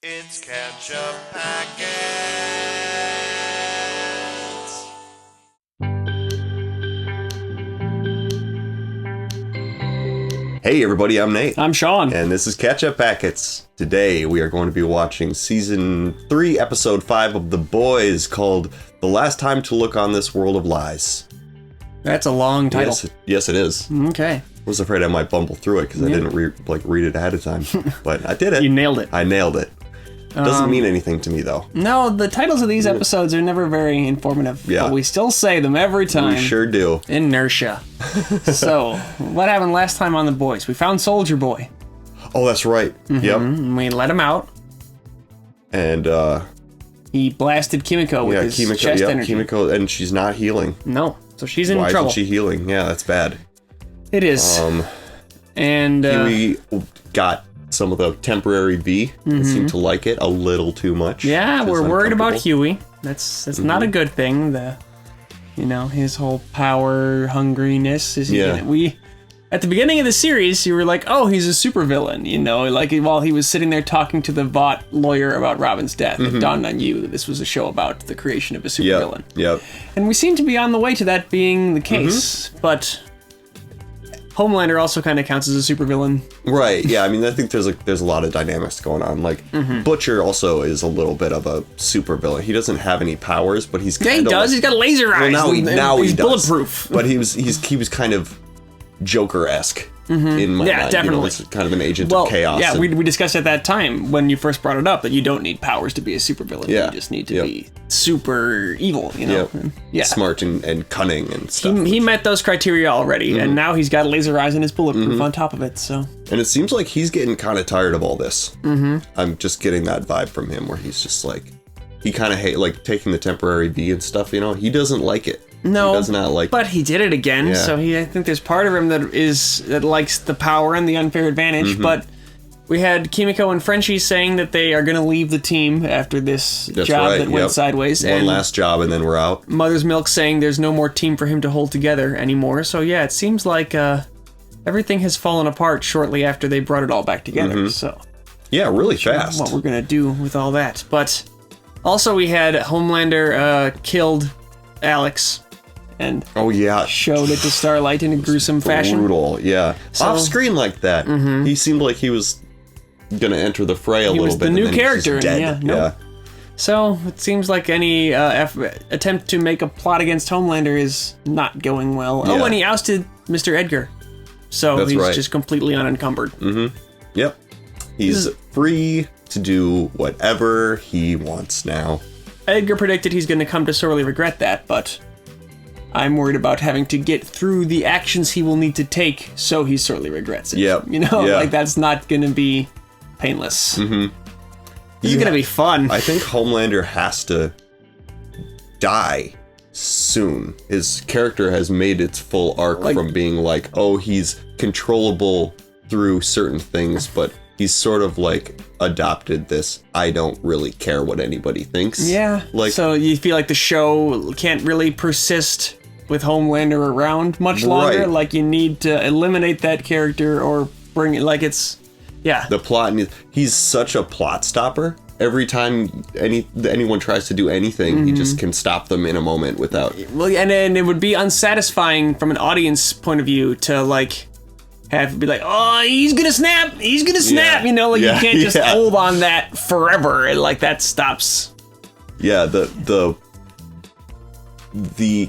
It's Ketchup Packets. Hey everybody, I'm Nate. I'm Sean. And this is Ketchup Packets. Today we are going to be watching Season 3, Episode 5 of The Boys, called The Last Time to Look on This World of Lies. That's a long title. Yes, it is. Okay. I was afraid I might bumble through it because I didn't read it ahead of time. But I did it. You nailed it. I nailed it. Doesn't mean anything to me, though. No, the titles of these episodes are never very informative. Yeah. But we still say them every time. We sure do. Inertia. So, what happened last time on The Boys? We found Soldier Boy. Oh, that's right. Yep. And we let him out. And, He blasted Kimiko with his chest energy. Kimiko, and she's not healing. No. So she's in Why trouble. isn't she healing? Yeah, that's bad. It is. And we got some of the temporary V. Seemed to like it a little too much. yeah, we're worried about Huey. That's not a good thing. His whole power hungriness is at the beginning of the series, you were like, oh, he's a supervillain, like while he was sitting there talking to the Vought lawyer about Robin's death, it dawned on you that this was a show about the creation of a supervillain. Yep. And we seem to be on the way to that being the case, but Homelander also kind of counts as a supervillain. Right, yeah, I mean, I think there's a lot of dynamics going on. Like, Butcher also is a little bit of a supervillain. He doesn't have any powers, but he's kind of... Yeah, he does. He's got laser eyes. Well, now he's he does. bulletproof. But he was kind of Joker-esque in my mind. Definitely. It's kind of an agent of chaos. Yeah, we discussed at that time when you first brought it up that you don't need powers to be a supervillain. Yeah. You just need to be super evil, Yeah. Smart and cunning and stuff. He met those criteria already, and now he's got laser eyes and his bulletproof on top of it, so... And it seems like he's getting kind of tired of all this. I'm just getting that vibe from him where he's just like... He kind of hate taking the temporary V and stuff, He doesn't like it. No, he does not like but he did it again, so I think there's part of him that likes the power and the unfair advantage, but we had Kimiko and Frenchie saying that they are going to leave the team after this job that went sideways. One last job and then we're out. Mother's Milk saying there's no more team for him to hold together anymore, so yeah, it seems like everything has fallen apart shortly after they brought it all back together, so... Yeah, really fast. What we're going to do with all that, but... Also, we had Homelander killed Alex and showed it to Starlight in a gruesome fashion. Brutal, yeah. Off screen like that. He seemed like he was gonna enter the fray a little bit. He was the new character. Yeah. So it seems like any attempt to make a plot against Homelander is not going well. Yeah. Oh, and he ousted Mr. Edgar, so he's just completely unencumbered. Yep. He's free to do whatever he wants now. Edgar predicted he's going to come to sorely regret that, but I'm worried about having to get through the actions he will need to take so he sorely regrets it. Yep. That's not going to be painless. This is going to be fun. I think Homelander has to die soon. His character has made its full arc from being like, oh, he's controllable through certain things, but he's sort of adopted this, I don't really care what anybody thinks. Yeah. So you feel like the show can't really persist with Homelander around much longer? Right. Like you need to eliminate that character or bring it, the plot, he's such a plot stopper. Every time anyone tries to do anything, he just can stop them in a moment without... Well, and it would be unsatisfying from an audience point of view to have to be like, oh, he's gonna snap, you can't just hold on that forever, that stops. Yeah, the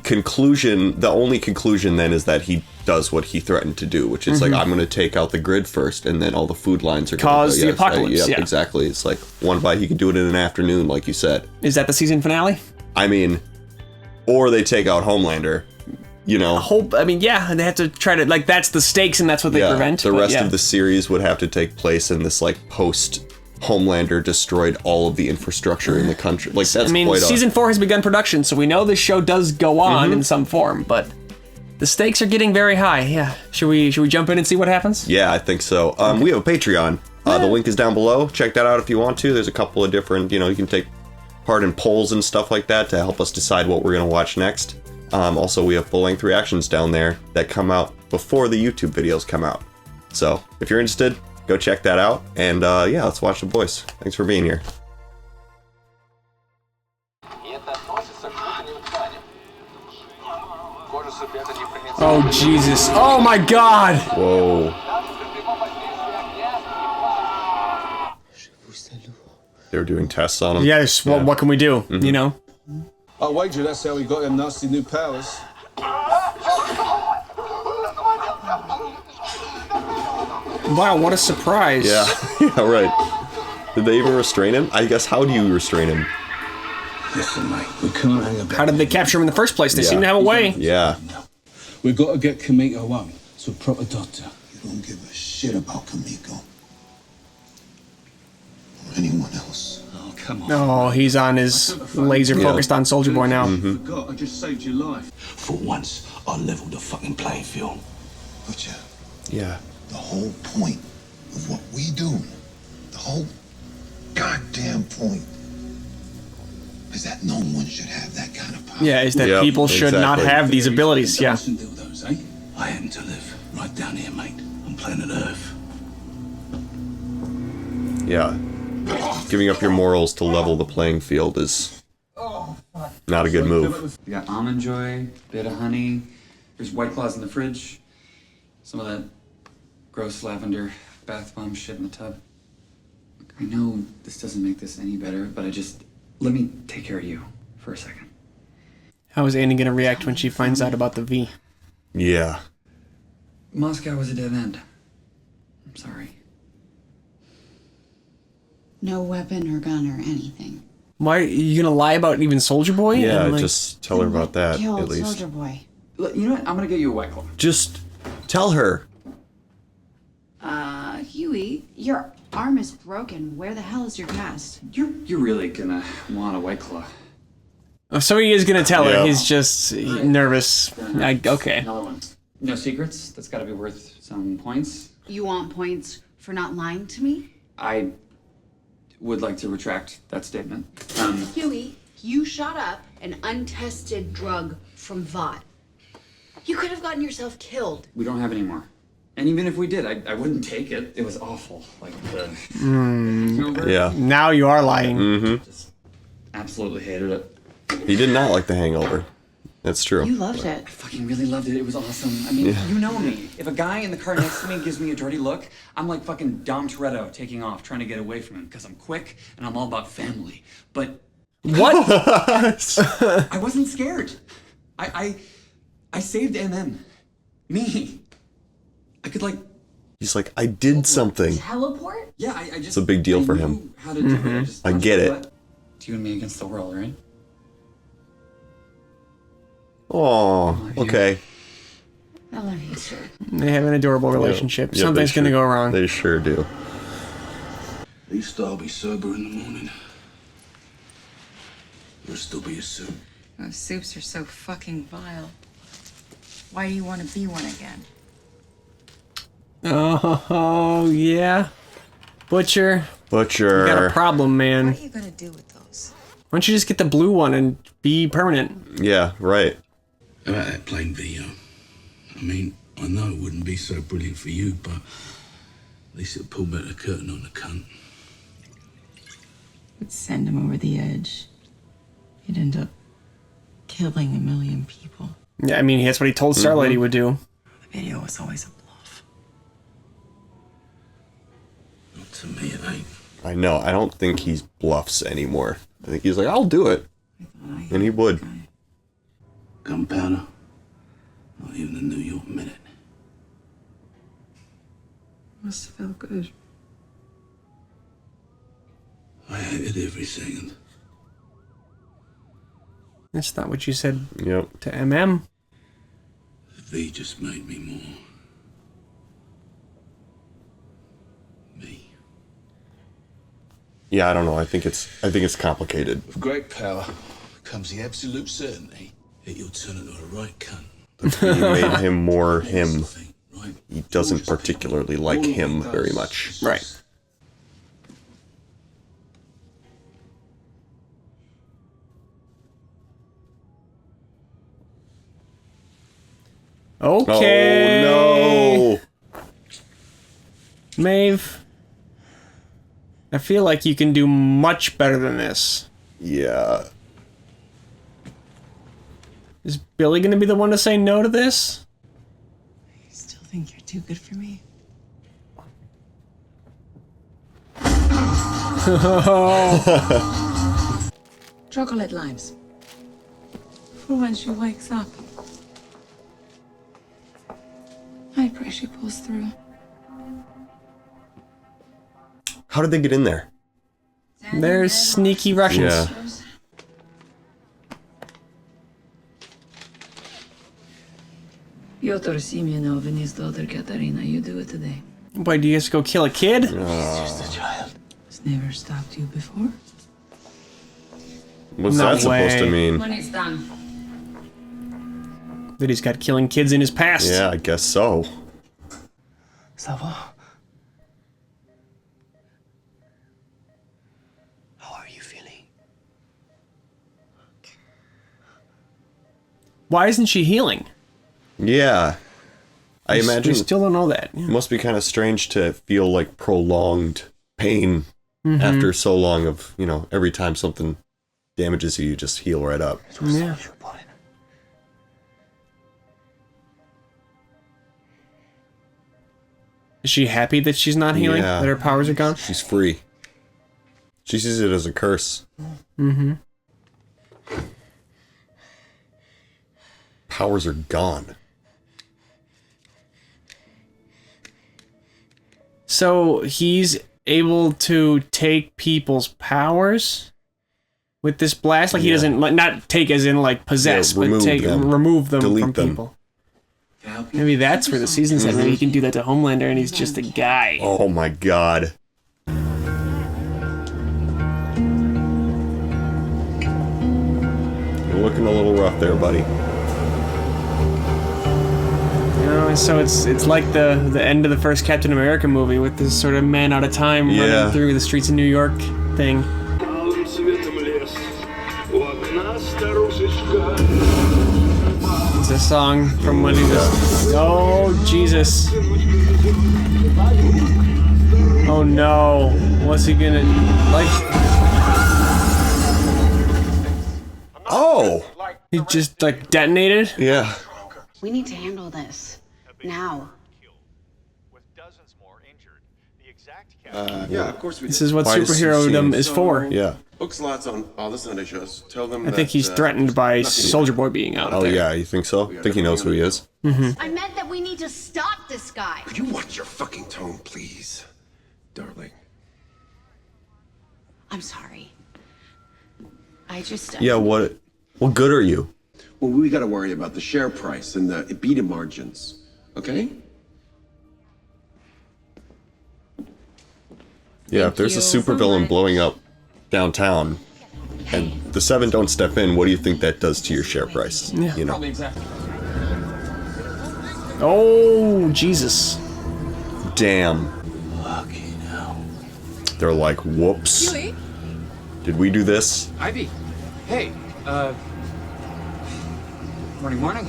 conclusion, the only conclusion then is that he does what he threatened to do, which is I'm gonna take out the grid first, and then all the food lines are gonna cause the apocalypse. Yeah, exactly. It's one bite, he could do it in an afternoon, like you said. Is that the season finale? I mean, or they take out Homelander. They have to try to, that's the stakes and that's what they prevent. The rest of the series would have to take place in this, post Homelander destroyed all of the infrastructure in the country. Season 4 has begun production, so we know this show does go on in some form, but the stakes are getting very high. Yeah. Should we jump in and see what happens? Yeah, I think so. We have a Patreon. The link is down below. Check that out if you want to. There's a couple of different, you can take part in polls and stuff like that to help us decide what we're going to watch next. Also, we have full-length reactions down there that come out before the YouTube videos come out. So, if you're interested, go check that out. And yeah, let's watch The Boys. Thanks for being here. Oh, Jesus. Oh, my God. Whoa. They were doing tests on him. Yes, well, what can we do, you know? I wager that's how he got them nasty new powers. Wow, what a surprise. Yeah, yeah, right. Did they even restrain him? I guess, how do you restrain him? Listen, mate, we can't hang about. How did they capture him in the first place? They seem to have a way. Yeah. We've got to get Kamiko home to a proper doctor. You don't give a shit about Kamiko. Or anyone else. Oh, come on. Oh, he's on his laser focused on Soldier Boy now. I forgot, I just saved your life. For once, I leveled the fucking playing field. But Yeah. the whole point of what we do, the whole goddamn point, is that no one should have that kind of power. Yeah, is that Yep, people should not exactly. have these abilities. Yeah. Listen to those, eh? I happen to live right down here, mate, on planet Earth. Yeah. Giving up your morals to level the playing field is not a good move. We got almond joy, bit of honey. There's White Claws in the fridge. Some of that gross lavender bath bomb shit in the tub. I know this doesn't make this any better, but let me take care of you for a second. How is Annie going to react when she finds out about the V? Yeah. Moscow was a dead end. I'm sorry. No weapon or gun or anything. Why are you going to lie about even Soldier Boy? Yeah, And, like, just tell her about that, Killed at least. Soldier Boy. You know what? I'm gonna get you a White Claw. Just tell her. Huey, your arm is broken. Where the hell is your cast? You're really gonna want a White Claw. Oh, so he is going to tell her. Yeah. He's just nervous. Okay. Another one. No secrets. That's got to be worth some points. You want points for not lying to me? I would like to retract that statement. Huey, you shot up an untested drug from Vought. You could have gotten yourself killed. We don't have any more. And even if we did, I wouldn't take it. It was awful. Like the Yeah. Now you are lying. just absolutely hated it. He did not like The Hangover. That's true. You loved it. I fucking really loved it. It was awesome. I mean, you know me. If a guy in the car next to me gives me a dirty look, I'm like fucking Dom Toretto taking off, trying to get away from him because I'm quick and I'm all about family. But What? I wasn't scared. I saved MM. Me. I could like. He's like, I did something. Teleport? Yeah, I just. It's a big deal I for knew him. How to do it. I get it. It's you and me against the world, right? Oh, okay. I love you too. They have an adorable relationship. Yeah, Something's they going to sure- go wrong. They sure do. At least I'll be sober in the morning. You'll still be a soup. Those soups are so fucking vile. Why do you want to be one again? Oh, yeah. Butcher. Butcher. You got a problem, man. What are you gonna do with those? Why don't you just get the blue one and be permanent? Yeah, right. About that plain video. I mean, I know it wouldn't be so brilliant for you, but at least it'll pull back the curtain on the cunt. Would send him over the edge. He'd end up killing a million people. Yeah, I mean, that's what he told Starlight he would do. The video was always a bluff. Not to me, it ain't. I know. I don't think he bluffs anymore. I think he's like, I'll do it. And he would. Gunpowder. Not even a New York minute. Must have felt good. I hated every second. That's not what you said Yep. to MM. V just made me more. Me. Yeah, I don't know. I think it's complicated. With great power comes the absolute certainty that you'll turn into a right cunt. He made him more him. Thing, right? He doesn't particularly like him very much. Right. Okay. Oh no! Maeve, I feel like you can do much better than this. Yeah. Is Billy gonna be the one to say no to this? I still think you're too good for me. Chocolate limes. For when she wakes up. I pray she pulls through. How did they get in there? There's sneaky Russians. Yeah. Piotr Simeonov and his daughter Katarina, you do it today. Why, do you guys go kill a kid? It's just a child. It's never stopped you before. What's No that supposed to way. mean? When it's done. That he's got killing kids in his past. Yeah, I guess so. Ça va? How are you feeling? Why isn't she healing? Yeah. I imagine We still don't know that. it must be kind of strange to feel like prolonged pain after so long of, you know, every time something damages you, you just heal right up. Yeah. Is she happy that she's not healing? Yeah. That her powers are gone? She's free. She sees it as a curse. Mm-hmm. Powers are gone. So he's able to take people's powers with this blast? Like he Yeah. doesn't, like, not take as in like possess, Yeah, remove but take them. remove them Delete from them. people. Maybe that's where the season's at. Maybe he can do that to Homelander and he's just a guy. Oh my god. You're looking a little rough there, buddy. You know, and so it's like the end of the first Captain America movie with this sort of man out of time Yeah. running through the streets of New York thing. It's a song from when he was... Oh, Jesus. Oh no. What's he gonna... Like... Oh! He just, like, detonated? Yeah. We need to handle this. Now. Yeah, of course we This did. is what Why is he superhero-dom seeing- is for. Yeah. Book slots on all the Sunday shows. Tell them I think he's threatened by Soldier Boy being out Oh there. yeah, you think so? I think he knows who he is. I meant that we need to stop this guy. Could you watch your fucking tone, please? Darling. I'm sorry. I just... Yeah, what good are you? Well, we gotta worry about the share price and the EBITDA margins, okay? Yeah, if there's a supervillain blowing up downtown and the Seven don't step in, what do you think that does to your share price? Yeah. You know. Probably exactly. Oh, Jesus. Damn. They're like, whoops. Did we do this? Ivy, hey, morning, morning.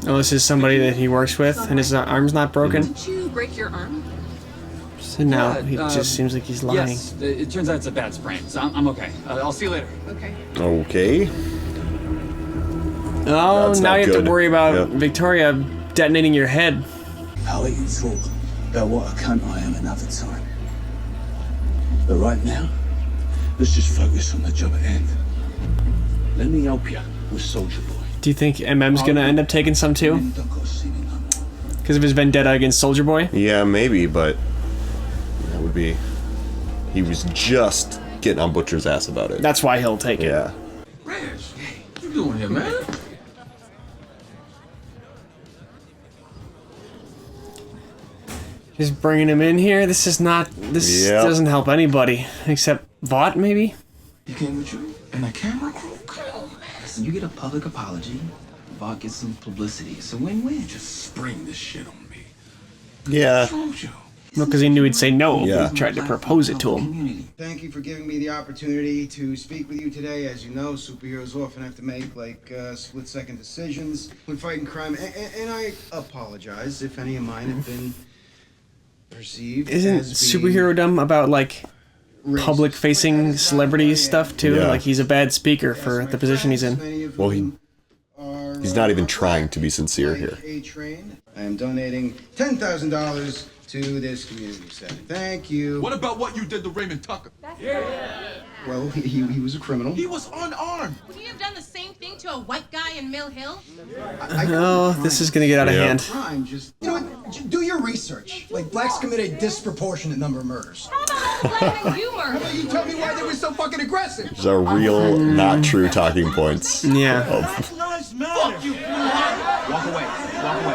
Oh, this is somebody that he works with and his arm's not broken? Did you break your arm? So now Yeah, he just seems like he's lying. Yes, it turns out it's a bad sprain, so I'm okay. I'll see you later. Okay. Okay. Oh, That's now not you have good. to worry about Yep. Victoria detonating your head. How we can talk about what a cunt I am another time. But right now, let's just focus on the job at hand. Let me help you with Soldier Boy. Do you think MM's gonna end up taking some too? You don't gotta see me no more. Because of his vendetta against Soldier Boy? Yeah, maybe, but that would be. He was just getting on Butcher's ass about it. That's why he'll take it. Yeah. Reg, what you doing here, man? Just bringing him in here. This is not. This Yep. doesn't help anybody except Vought, maybe. He came with you and that camera crew. Come on. Listen, you get a public apology, Vought gets some publicity. It's a win-win. Just spring this shit on me. Yeah. Told you. No, because he knew he'd say no. Yeah. He tried to propose it to him. Community. Thank you for giving me the opportunity to speak with you today. As you know, superheroes often have to make split-second decisions when fighting crime, and I apologize if any of mine have been perceived Isn't as being superhero-dom about, like, public-facing celebrity stuff, too? Yeah. Like, he's a bad speaker for the position he's in. Well, he's not even trying to be sincere here. I am donating $10,000 to this community center. Thank you. What about what you did to Raymond Tucker? Well, he was a criminal. He was unarmed. Would you have done the same thing to a white guy in Mill Hill? Oh, this is gonna get out of hand. You know what? Do your research. Like, blacks commit a disproportionate number of murders. How about black men humor? How about you tell me why they were so fucking aggressive? These are real, not true talking points. Yeah. Of- Lives matter. Fuck you, Walk away. Walk away.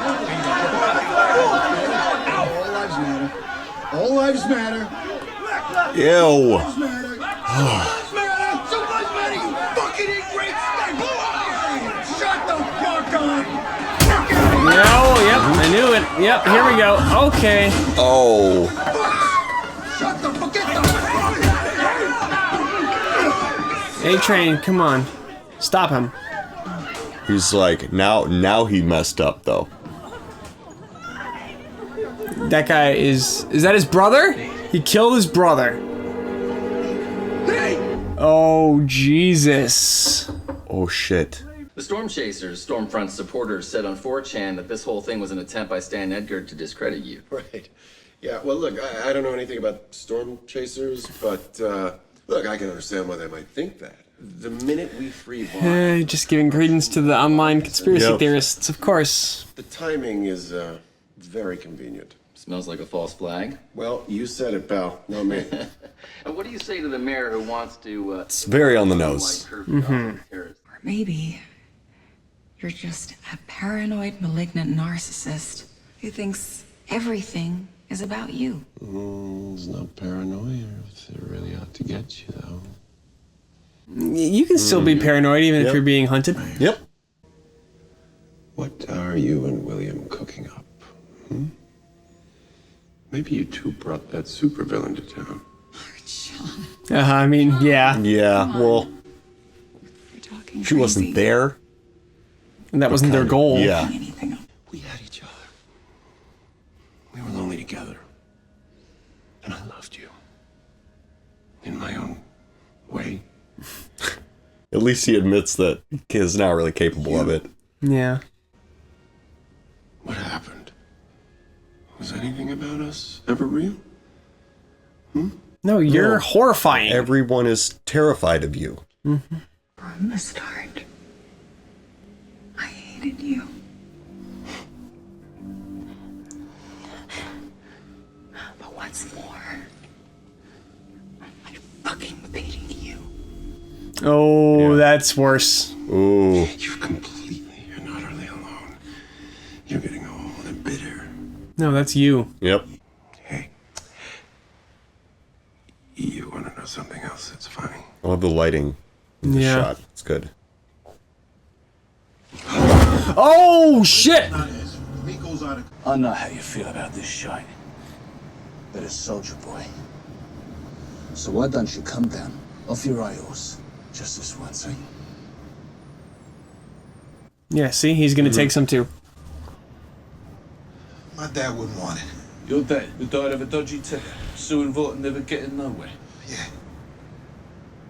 All lives matter. All lives matter. Ew. All lives matter. All lives matter. So lives matter, you fucking ingrate snake. Shut the fuck up. No, yep, I knew it. Yep, here we go. Okay. Oh. Shut the fuck up. A-Train, come on. Stop him. He's like, now he messed up, though. That guy is that his brother? He killed his brother. Oh, Jesus. Oh, shit. The Storm Chasers, Stormfront supporters, said on 4chan that this whole thing was an attempt by Stan Edgar to discredit you. Right. Yeah, well, look, I don't know anything about storm chasers, but, look, I can understand why they might think that. The minute we free Vaughn, Just giving credence to the online conspiracy theorists, of course. the timing is, very convenient. Smells like a false flag. Well, you said it, pal, not me. And what do you say to the mayor who wants to, It's very on the nose. Or maybe you're just a paranoid, malignant narcissist who thinks everything is about you. It's not paranoia if they're really out to get you, though. You can still be paranoid even if you're being hunted. Yep. What are you and William cooking up? Maybe you two brought that supervillain to town. I mean, yeah. Yeah, well, she wasn't there. And that wasn't their goal. Yeah. We had each other. We were lonely together. And I loved you. In my own way. At least he admits that he's not really capable of it. Yeah. What happened? Was anything about us ever real? No, you're horrifying. Everyone is terrified of you. From the start, I hated you. But what's more, I fucking hated you. Oh, that's worse. Ooh. You're completely and utterly alone. You're getting old and bitter. No, that's you. Yep. Hey. You want to know something else that's funny? I love the lighting. In the shot. It's good. Oh, shit! I know how you feel about this shine. But a soldier boy. So why don't you come down off your idols just this once, eh? Yeah, see? He's gonna take some too. My dad wouldn't want it. Your dad who died of a dodgy ticker, suing Vought and never getting nowhere. Yeah.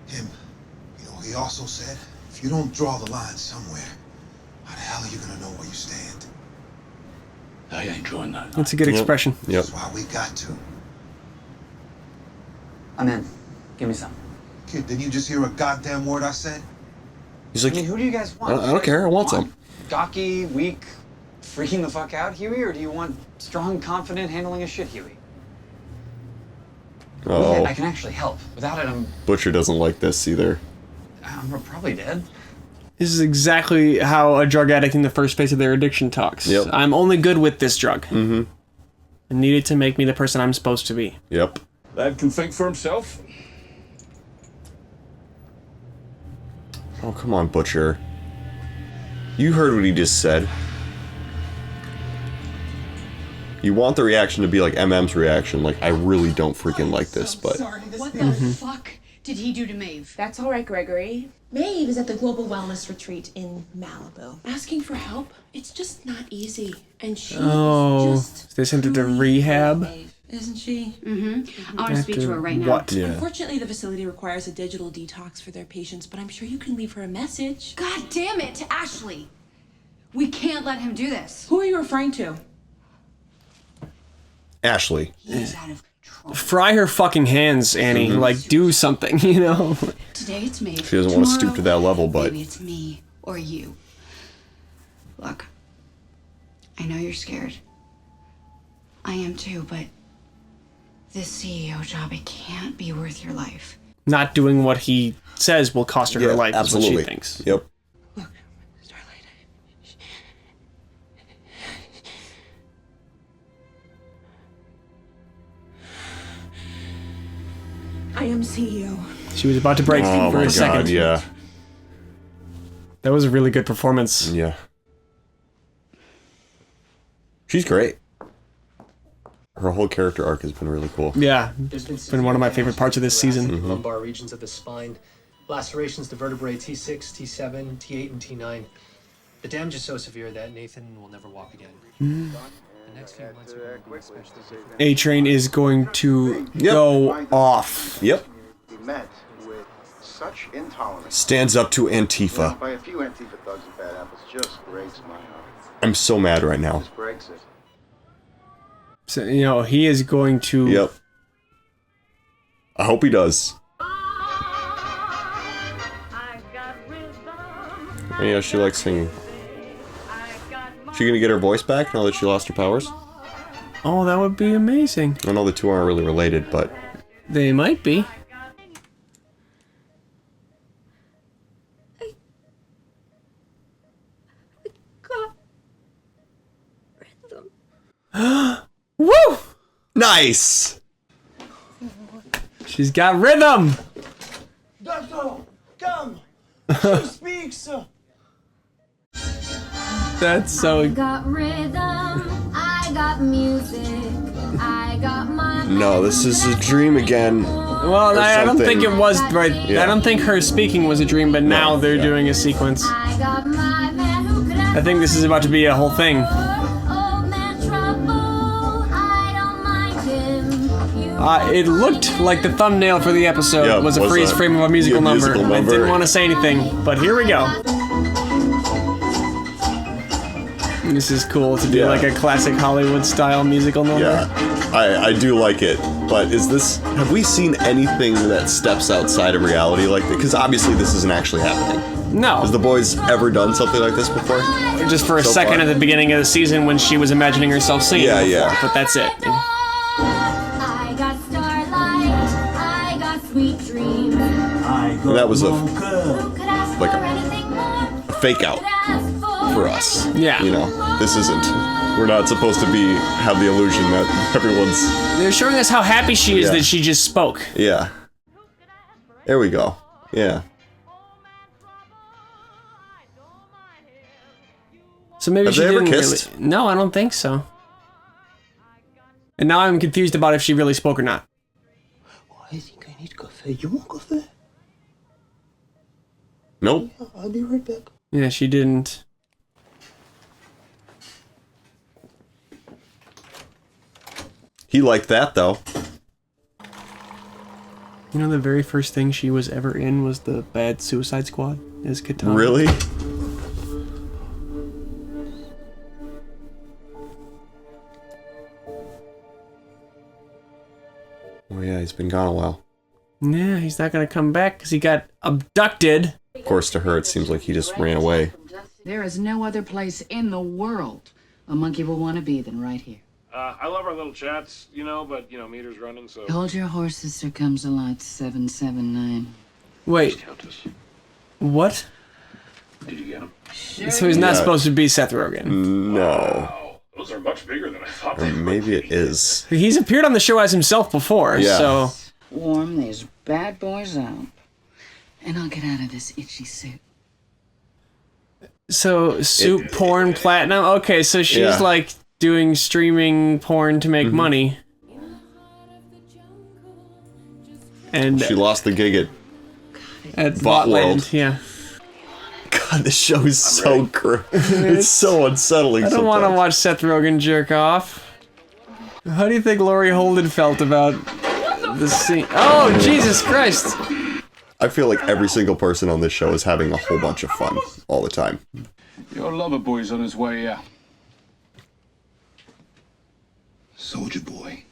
Him. You know, he also said, if you don't draw the line somewhere, how the hell are you gonna know where you stand? I ain't drawing that line. That's a good expression. Yep. That's why we got to. I'm in. Give me some. Kid, didn't you just hear a goddamn word I said? He's like, I mean, who do you guys want? I don't care. I want some. Gawky, weak, freaking the fuck out Huey, or do you want strong, confident, handling his shit Huey? Oh. I can actually help. Without it, Butcher doesn't like this either. I'm probably dead. This is exactly how a drug addict in the first phase of their addiction talks. Yep. I'm only good with this drug. Mm-hmm. I need it to make me the person I'm supposed to be. Yep. Lad can think for himself. Oh, come on, Butcher. You heard what he just said. You want the reaction to be like MM's reaction, like, I really don't freaking like this, but... What the fuck did he do to Maeve? That's all right, Gregory. Maeve is at the Global Wellness Retreat in Malibu. Asking for help, it's just not easy. And she's Oh, just they sent it to rehab? Isn't she? Mm-hmm. I want to speak to her right now. What? Yeah. Unfortunately, the facility requires a digital detox for their patients, but I'm sure you can leave her a message. God damn it, Ashley. We can't let him do this. Who are you referring to? Ashley. He's out of control. Fry her fucking hands, Annie. Like, do something, you know? Today it's me. She doesn't want to stoop to that level, but... Maybe it's me or you. Look, I know you're scared. I am too, but this CEO job, it can't be worth your life. Not doing what he says will cost her her life, absolutely. is what she thinks. Yep. Look, Starlight. I am CEO. She was about to break for a second. Yeah. That was a really good performance. Yeah. She's great. Her whole character arc has been really cool. Yeah, it's been one of my favorite parts of this season. Lumbar regions of the spine, lacerations to vertebrae T6, T7, T8, and T9. The damage is so severe that Nathan will never walk again. The next few months are going to be especially difficult. A-Train is going to go off. Yep. He met with such intolerance. Stands up to Antifa. By a few Antifa thugs and bad apples just breaks my heart. I'm so mad right now. Just breaks it. So, you know, he is going to... Yep. I hope he does. Yeah, she likes singing. She gonna get her voice back now that she lost her powers? Oh, that would be amazing. I know the two aren't really related, but... They might be. Woo! Nice! She's got rhythm! Doctor, come! She speaks! That's so... I got rhythm, I got music, I got my... No, this is a dream again. Well, I don't think it was right. Yeah. I don't think her speaking was a dream, but now they're doing a sequence. I got my man who could I think this is about to be a whole thing. old man trouble, I don't mind him. It looked like the thumbnail for the episode Yeah, was a was freeze that- frame of a musical yeah, number. musical I number. didn't want to say anything, but here we go. This is cool to do like a classic Hollywood style musical number. Yeah, I do like it, but is this... Have we seen anything that steps outside of reality like that? Because obviously this isn't actually happening. No. Has The Boys ever done something like this before? Just for a So second far? at the beginning of the season when she was imagining herself singing Yeah, before, yeah. but that's it. I got starlight, I got sweet dreams. And that was a fake out for us. Yeah. You know, this isn't. We're not supposed to have the illusion that everyone's... They're showing us how happy she is Yeah. that she just spoke. Yeah. There we go. Yeah. So maybe Have she they ever didn't kissed? really... No, I don't think so. And now I'm confused about if she really spoke or not. I think I need coffee. You want coffee? Nope. I'll be right back. Yeah, she didn't. He liked that, though. You know, the very first thing she was ever in was the bad Suicide Squad as Katana. Really? Oh yeah, he's been gone a while. Yeah, he's not gonna come back because he got abducted. Of course, to her, it seems like he just ran away. There is no other place in the world a monkey will want to be than right here. I love our little chats, but, meter's running, so... Hold your horses, there comes a lot 779. Wait. What? Did you get him? So he's not supposed to be Seth Rogen. No. Those are much bigger than I thought Or maybe it is. He's appeared on the show as himself before, Yeah. so... Warm these bad boys up, and I'll get out of this itchy suit. So, soup, porn, platinum? Okay, so she's Yeah. like doing streaming porn to make money. And She lost the gig at Bot World. Botland, yeah. God, this show is so it's so unsettling I don't want to sometimes. watch Seth Rogen jerk off. How do you think Laurie Holden felt about the scene? Oh, Jesus Christ! I feel like every single person on this show is having a whole bunch of fun all the time. Your lover boy's on his way out. Soldier boy.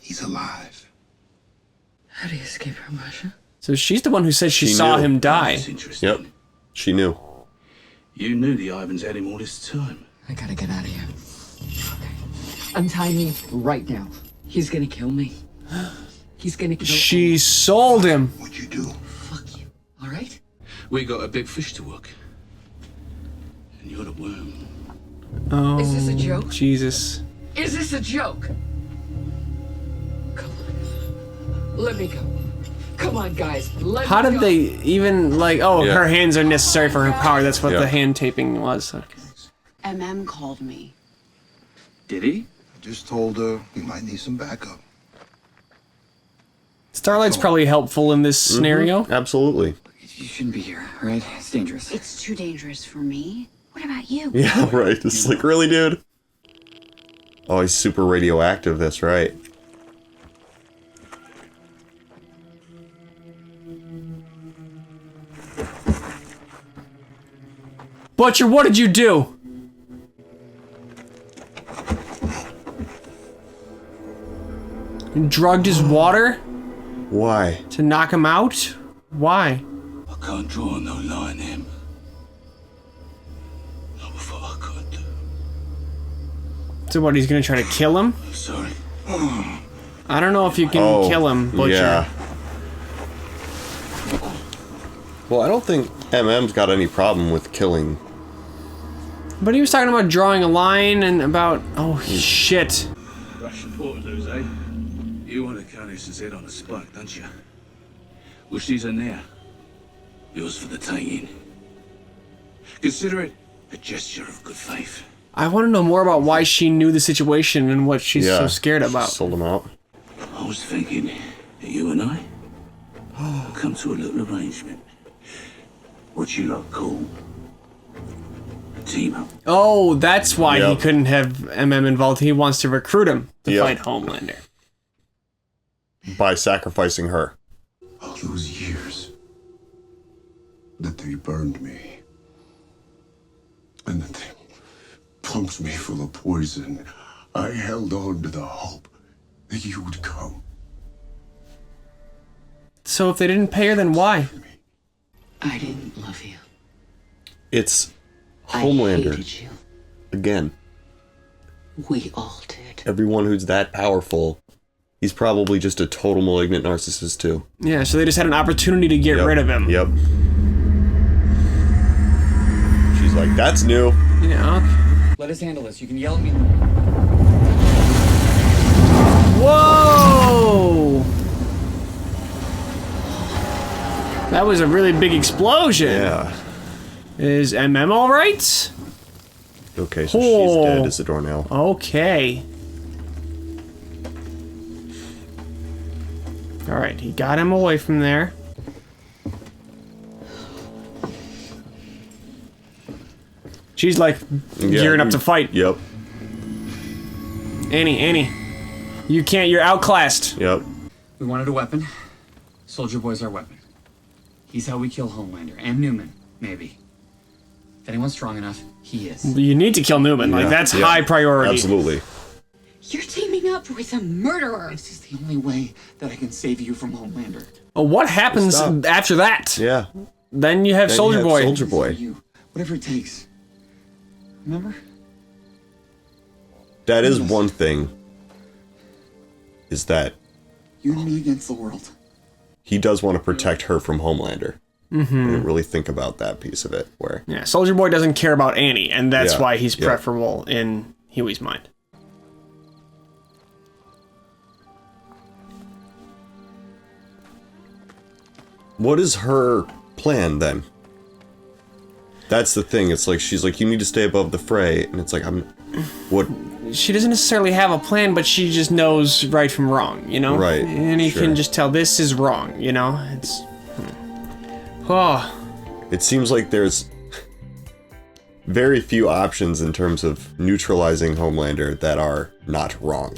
He's alive. How do you escape from Russia? So she's the one who said she saw him die. That's interesting. Yep, she knew. You knew the Ivans had him all this time. I gotta get out of here. Untie me right now. He's gonna kill me. He's gonna kill She sold him. What'd you do? Fuck you. All right? We got a big fish to hook. And you're the worm. Oh, Is this a joke? Jesus. Is this a joke? Come on. Let me go. Come on, guys. Let How me did go. they even, like, oh, Yeah. her hands are necessary for her power. That's what Yeah. the hand taping was. Okay. MM called me. Did he? Just told her we might need some backup. Starlight's probably helpful in this scenario. Absolutely. You shouldn't be here, right? It's dangerous. It's too dangerous for me. What about you? Yeah, right. It's like, really, dude? Oh, he's super radioactive, that's right. Butcher, what did you do? You drugged his water Why? to knock him out? Why? I can't draw no line him. Not before I could. So what, he's gonna try to kill him? Sorry. I don't know if you can kill him, Butcher. Yeah. Well, I don't think MM's got any problem with killing. But he was talking about drawing a line and about... Oh, shit. Russian Portaloos, eh? You want to Canis' head on a spike, don't you? Well, she's in there. Yours for the taking. Consider it a gesture of good faith. I want to know more about why she knew the situation and what she's so scared about. Sold him out. I was thinking that you and I come to a little arrangement. What you lot call a team up. Oh, that's why he Yep. couldn't have MM involved. He wants to recruit him to Yep. fight Homelander. By sacrificing her. All those years that they burned me. And that they pumped me full of poison. I held on to the hope that you would come. So if they didn't pay her, then why? I didn't love you. It's I Homelander. hated you. Again. We all did. Everyone who's that powerful, he's probably just a total malignant narcissist too. Yeah, so they just had an opportunity to get rid of him. Yep. She's like, that's new. Yeah, okay. Let us handle this. You can yell at me. Whoa! That was a really big explosion. Yeah. Is MM alright? Okay, so she's dead, Isidore now. Okay. Alright, he got him away from there. She's like gearing up to fight. Yep. Annie. You can't, you're outclassed. Yep. We wanted a weapon. Soldier Boy's our weapon. He's how we kill Homelander. And Newman, maybe. If anyone's strong enough, he is. You need to kill Newman. Like, that's high priority. Absolutely. You're teaming up with a murderer. This is the only way that I can save you from Homelander. Well, what happens after that? Yeah. Then you have Soldier Boy. Soldier Boy. You, whatever it takes. Remember? That is one thing. Is that You and me against the world. he does want to protect her from Homelander. Mm-hmm. I didn't really think about that piece of it. Where Yeah, Soldier Boy doesn't care about Annie, and that's Yeah, why he's yeah. preferable in Huey's mind. what is her plan then? That's the thing. It's like she's like, you need to stay above the fray, and it's like, what? She doesn't necessarily have a plan, but she just knows right from wrong, you know? Right, And you sure. can just tell this is wrong, you know? It's... Oh. It seems like there's very few options in terms of neutralizing Homelander that are not wrong.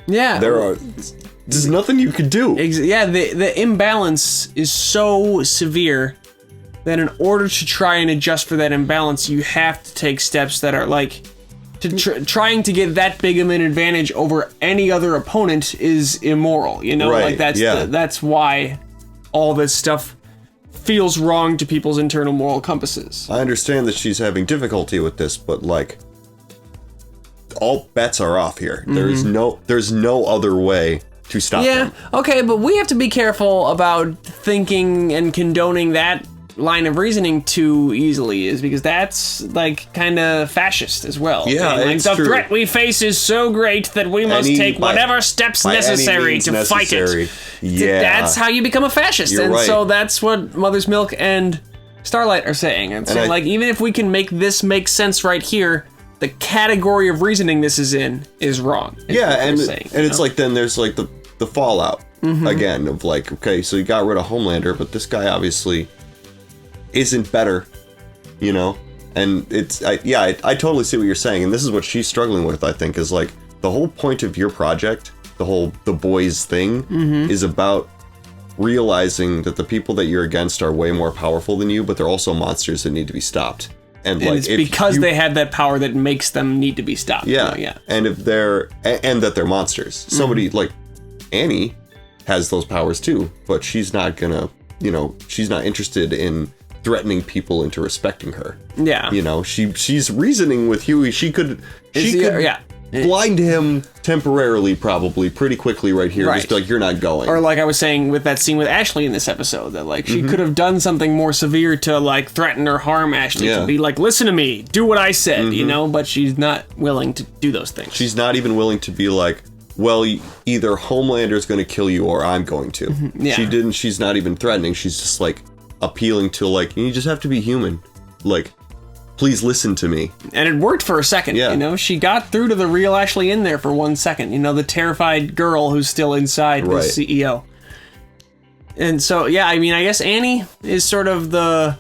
Yeah. There's nothing you could do. Yeah, the imbalance is so severe that in order to try and adjust for that imbalance, you have to take steps that are like trying to get that big of an advantage over any other opponent is immoral. You know, Right, like that's why all this stuff feels wrong to people's internal moral compasses. I understand that she's having difficulty with this, but like, all bets are off here. There's no other way to stop them. Okay, but we have to be careful about thinking and condoning that line of reasoning too easily, is because that's like kind of fascist as well. Yeah, like, it's the true. threat we face is so great that we must take whatever steps necessary to fight it. Yeah, That's how you become a fascist. You're and right. so that's what Mother's Milk and Starlight are saying. And so like, even if we can make this make sense right here, the category of reasoning this is in is wrong. Yeah, and it's like, then there's like the fallout again of like, okay, so you got rid of Homelander, but this guy obviously isn't better, you know? And I totally see what you're saying, and this is what she's struggling with, I think, is like, the whole point of your project, the boys thing, is about realizing that the people that you're against are way more powerful than you, but they're also monsters that need to be stopped. And like, it's because they have that power that makes them need to be stopped. Yeah, You know? and if and that they're monsters. Somebody like Annie has those powers too, but she's not gonna, she's not interested in threatening people into respecting her. Yeah. She's reasoning with Huey. She could blind him temporarily, probably pretty quickly right here. Just be like, you're not going. Or like I was saying with that scene with Ashley in this episode, that like she could have done something more severe to like threaten or harm Ashley, to be like, listen to me, do what I said, but she's not willing to do those things. She's not even willing to be like, well, either Homelander's going to kill you or I'm going to. She's not even threatening. She's just like appealing to like, you just have to be human. Like, please listen to me. And it worked for a second, She got through to the real Ashley in there for 1 second, the terrified girl who's still inside the CEO. And so, I guess Annie is sort of the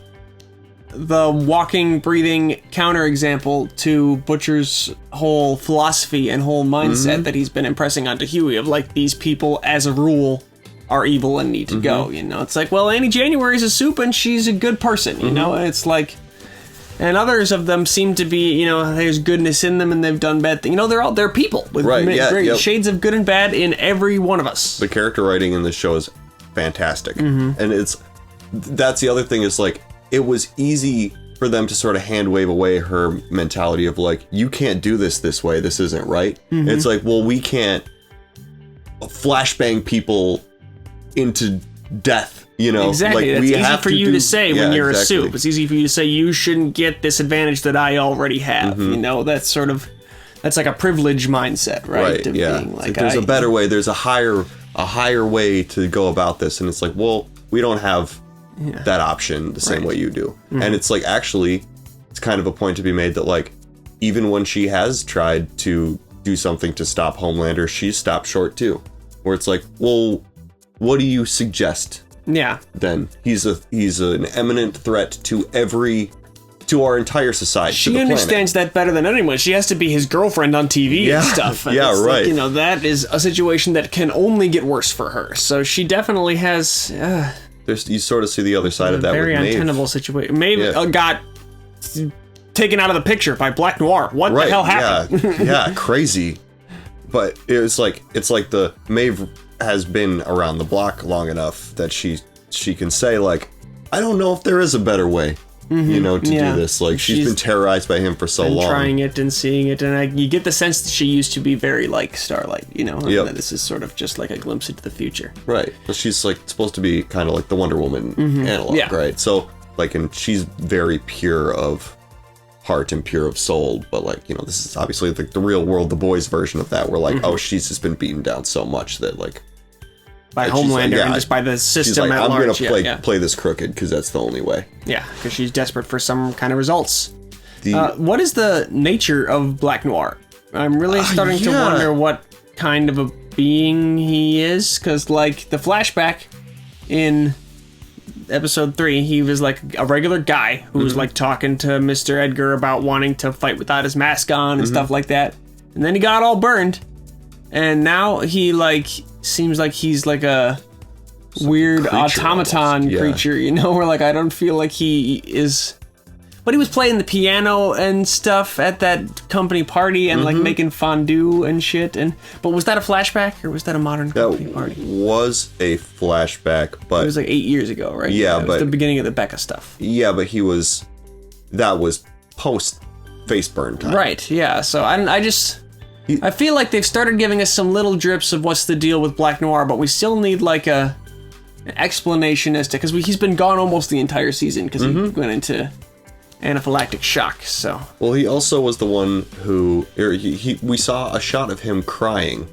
walking, breathing counterexample to Butcher's whole philosophy and whole mindset that he's been impressing onto Huey of like, these people as a rule are evil and need to go, It's like, well, Annie January's a soup and she's a good person, And it's like, and others of them seem to be, there's goodness in them and they've done bad things. They're people with great shades of good and bad in every one of us. The character writing in this show is fantastic. And that's the other thing, is like, it was easy for them to sort of hand wave away her mentality of like, you can't do this way, this isn't right. It's like, well, we can't flashbang people into death, Exactly. Like, it's easy for you to say when you're a soup. It's easy for you to say you shouldn't get this advantage that I already have. That's like a privilege mindset, right? Of being like, there's a better way. There's a higher way to go about this, and it's like, well, we don't have that option the same way you do. And it's like, actually, it's kind of a point to be made that like, even when she has tried to do something to stop Homelander, she's stopped short too. Where it's like, well, what do you suggest? Then he's an imminent threat to our entire society. She understands that better than anyone. She has to be his girlfriend on TV and stuff. And it's right. Like, that is a situation that can only get worse for her. So she definitely has. You sort of see the other side of that. Very with Maeve. untenable situation. Maeve got taken out of the picture by Black Noir. What the hell happened? Yeah, crazy. But it's like the Maeve has been around the block long enough that she can say like, I don't know if there is a better way, to do this. Like, she's been terrorized by him for so long. Trying it and seeing it, and you get the sense that she used to be very like Starlight, and that this is sort of just like a glimpse into the future. Right. But she's like supposed to be kind of like the Wonder Woman analog, right? So like, and she's very pure of heart and pure of soul, but like, this is obviously like the real world, the boys version of that, where like, oh, she's just been beaten down so much that like, by Homelander and just by the system at large. I'm gonna play this crooked because that's the only way. Yeah, because she's desperate for some kind of results. What is the nature of Black Noir? I'm really starting to wonder what kind of a being he is, because like the flashback in episode 3, he was like a regular guy who was like talking to Mr. Edgar about wanting to fight without his mask on and stuff like that. And then he got all burned. And now he like seems like he's like a weird automaton creature, you know, where like I don't feel like he is. But he was playing the piano and stuff at that company party and like making fondue and shit. But was that a flashback or was that a modern company party? Was a flashback, but it was like 8 years ago, right? Yeah, it was but the beginning of the Becca stuff. Yeah, but that was post face burn time, right? Yeah. So I feel like they've started giving us some little drips of what's the deal with Black Noir, but we still need like an explanation as to because he's been gone almost the entire season because he went into anaphylactic shock. So well, he also was the one who we saw a shot of him crying,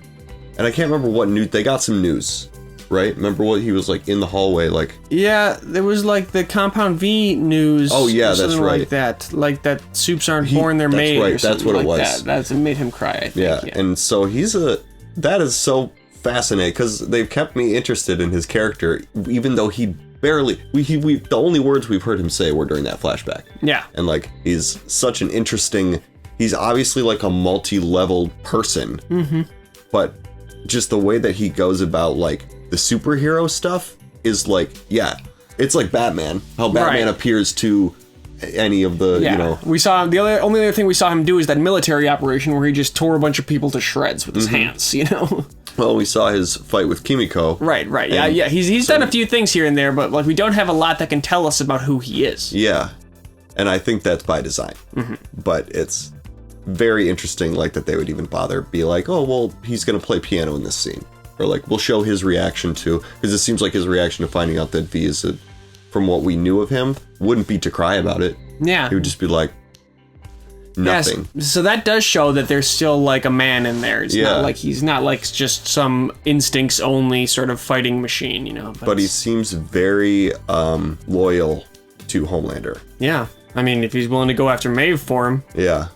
and I can't remember what news. They got some news, right? Remember what he was like in the hallway, like yeah, there was like the Compound V news. Oh yeah, that's right. Like that soups aren't born, they're made. Right, or something that's what it was. That's made him cry. I think. Yeah, and so that is so fascinating because they've kept me interested in his character, even though he barely the only words we've heard him say were during that flashback. Yeah. And like he's such an interesting, he's obviously like a multi-level person, but just the way that he goes about like the superhero stuff is like, yeah, it's like Batman, how Batman appears to any of the, you know. We saw the only other thing we saw him do is that military operation where he just tore a bunch of people to shreds with his hands, you know. Well, we saw his fight with Kimiko. Right. Yeah. He's done a few things here and there, but like we don't have a lot that can tell us about who he is. Yeah. And I think that's by design. But it's very interesting, like, that they would even bother be like, oh, well, he's going to play piano in this scene. Or like, we'll show his reaction to, because it seems like his reaction to finding out that V is, from what we knew of him, wouldn't be to cry about it. Yeah. He would just be like, nothing. Yes, so that does show that there's still like a man in there. It's not like he's not like just some instincts only sort of fighting machine, you know. But he seems very loyal to Homelander. Yeah. I mean, if he's willing to go after Maeve for him. Yeah.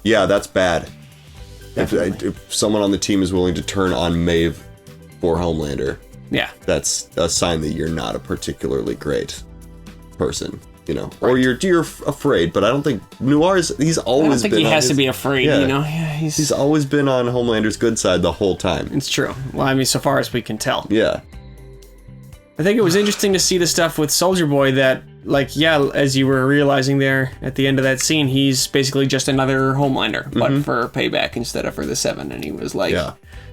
Yeah, that's bad. If someone on the team is willing to turn on Maeve for Homelander, yeah, that's a sign that you're not a particularly great person. You know, or you're afraid, but I don't think Noir he's always been. I don't think he has to be afraid, you know. Yeah, he's always been on Homelander's good side the whole time. It's true. Well, I mean, so far as we can tell. Yeah. I think it was interesting to see the stuff with Soldier Boy that, like, yeah, as you were realizing there at the end of that scene, he's basically just another Homelander, but for payback instead of for the 7. And he was like,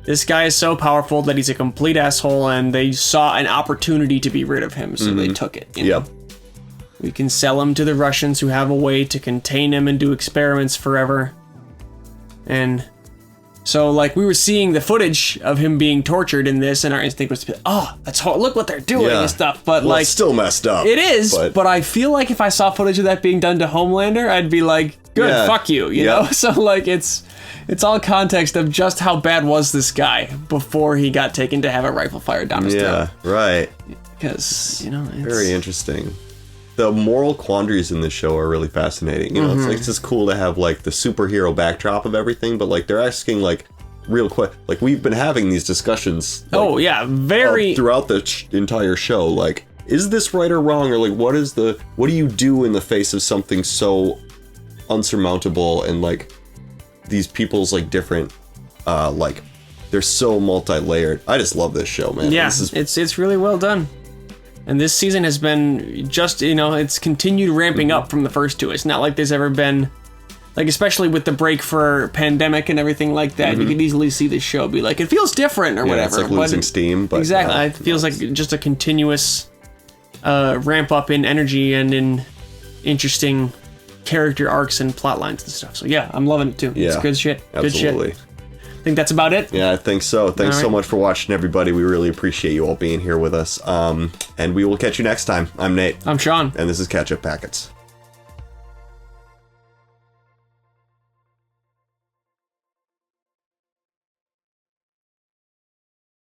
this guy is so powerful that he's a complete asshole, and they saw an opportunity to be rid of him, so they took it. You know? We can sell him to the Russians who have a way to contain him and do experiments forever. And so, like, we were seeing the footage of him being tortured in this, and our instinct was to be, oh, look what they're doing and stuff. But, well, like, it's still messed up. It is, but I feel like if I saw footage of that being done to Homelander, I'd be like, good, fuck you, you know? So, like, it's all context of just how bad was this guy before he got taken to have a rifle fired down his throat. Yeah, right. Because, you know, it's very interesting. The moral quandaries in this show are really fascinating. You know, it's just cool to have like the superhero backdrop of everything, but like they're asking like real quick. Like we've been having these discussions. Like, very throughout the entire show. Like, is this right or wrong, or like what do you do in the face of something so unsurmountable and like these people's like different, like they're so multi-layered. I just love this show, man. Yeah, it's really well done. And this season has been just, you know, it's continued ramping up from the first two. It's not like there's ever been, like, especially with the break for pandemic and everything like that, you could easily see this show be like, it feels different or whatever. It's like losing steam. But exactly. It feels like just a continuous ramp up in energy and in interesting character arcs and plot lines and stuff. So yeah, I'm loving it too. Yeah, it's good shit. Absolutely. Good shit. I think that's about it. Yeah, I think so. Thanks so much for watching, everybody. We really appreciate you all being here with us. And we will catch you next time. I'm Nate. I'm Sean. And this is Catch Up Packets.